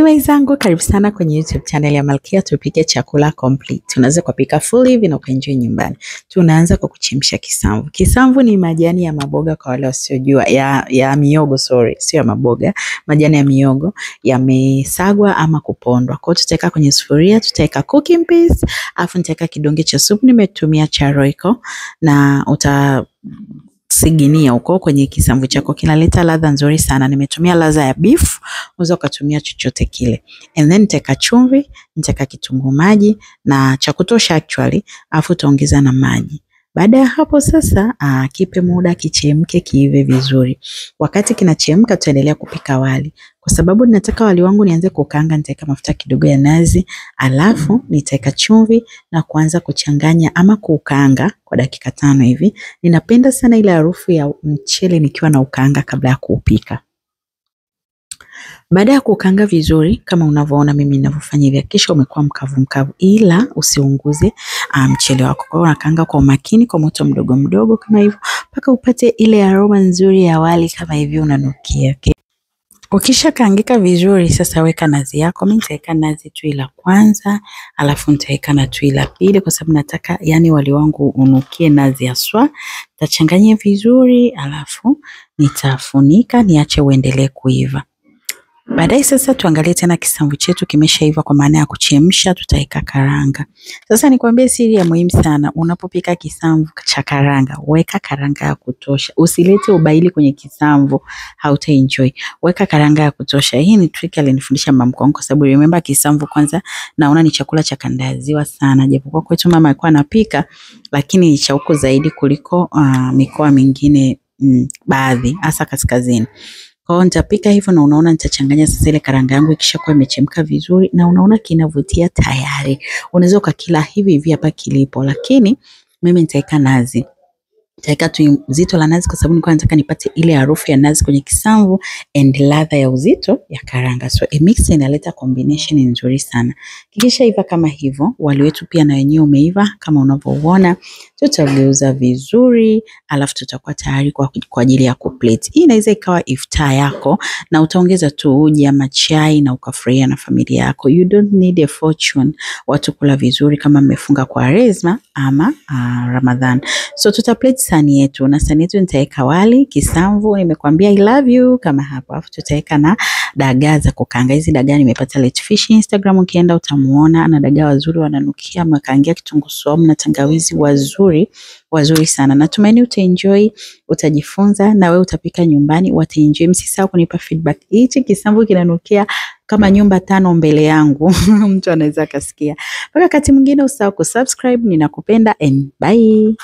Zangu karibu sana kwenye YouTube channel ya Malkia Tupike Chakula Complete. Tunaweza kupika full hivi na ukaenjoy nyumbani. Tunaanza kwa kuchemsha kisamvu. Kisamvu ni majani ya maboga kwa wale wasiojua, ya mihogo, sio ya maboga, majani ya mihogo yamesagwa ama kupondwa. Kwa hiyo tutaweka kwenye sufuria, tutaweka cooking paste, afu nitaweka kidonge cha supu, nimetumia cha Royco na siginia huko kwenye kisamvu chako, kinaleta ladha nzuri sana. Nimetumia ladha ya beef, unaweza kutumia chochote kile. And then nitaweka chumvi, nitaweka kitunguu maji na cha kutosha actually, afu utaongeza na maji. Baada ya hapo sasa kipe muda kichemke kiive vizuri. Wakati kinachemka tutaendelea kupika wali. Kwa sababu ninataka wali wangu nianze kukaanga, nitaweka mafuta kidogo ya nazi, alafu nitaweka chumvi na kuanza kuchanganya ama kukaanga kwa dakika 5 hivi. Ninapenda sana ile harufu ya mchele nikiwa na ukaanga kabla ya kuupika. Baada ya kukaanga vizuri kama unavyoona mimi ninavyofanya hivi, kisha umekuwa mkavu ila usiunguze mchele wako. Kwa hiyo unakaanga kwa makini kwa moto mdogo mdogo kama hivyo mpaka upate ile aroma nzuri ya wali kama hivi unanukia. Okay? Ukisha kaangika vizuri sasa weka nazi yako. Mimi nitaweka nazi tui la kwanza, alafu nitaweka na tui la pili kwa sababu nataka yani wali wangu unukie nazi haswa. Nitachanganya vizuri alafu nitafunika niache uendelee kuiva. Baadaye sasa tuangalie tena kisamvu chetu kimeshaiva kwa maana ya kuchemsha, tutaweka karanga. Sasa nikwambie siri ya muhimu sana, unapopika kisamvu cha karanga, weka karanga ya kutosha. Usilete ubaili kwenye kisamvu, hautaenjoy. Weka karanga ya kutosha. Hii ni trick alinifundisha mama yangu kwa sababu remember kisamvu kwanza naona ni chakula cha kanda ya ziwa sana. Japokuwa kwetu mama alikuwa anapika, lakini ni cha huko zaidi kuliko mikoa mingine baadhi hasa kaskazini. Kwa hiyo nitapika hivyo na unaona nitachanganya sasa ile karanga yangu ikishakuwa imechemka vizuri na unaona kinavutia tayari. Unaweza ukakila hivi hivi hapa kilipo, lakini mimi nitaweka nazi. Nitaweka tu uzito la nazi kwa sababu nilikuwa nataka nipate ile harufu ya nazi kwenye kisamvu and ladha ya uzito ya karanga. So a mix inaleta combination nzuri sana. Kisha iva kama hivyo, wali wetu pia na wenyewe umeiva kama unavyoona. Tutageuza vizuri, alafu tutakuwa tayari kwa ajili ya kuplate. Hii inaweza ikawa iftar yako na utaongeza tu uji ama chai na ukafurahia na familia yako. You don't need a fortune watu kula vizuri kama mmefunga kwa Rezma ama Ramadhan. So tutaplate sahani yetu, na sahani yetu nitaweka wali, kisamvu, nimekwambia I love you kama hapo. Alafu tutaweka na dagaa za kukaanga. Hizi dagaa nimepata Letfish Instagram, ukienda utamuona, na dagaa wazuri wananukia, mkaangia kitunguu saumu na tangawizi wazuri sana. Natumaini utaenjoy, utajifunza na wewe utapika nyumbani, wataenjoy. Msisahau kunipa feedback. Hichi kisamvu kinanukia kama nyumba 5 mbele yangu. Mtu anaweza kasikia. Mpaka wakati mwingine usahau kusubscribe. Ninakupenda and bye.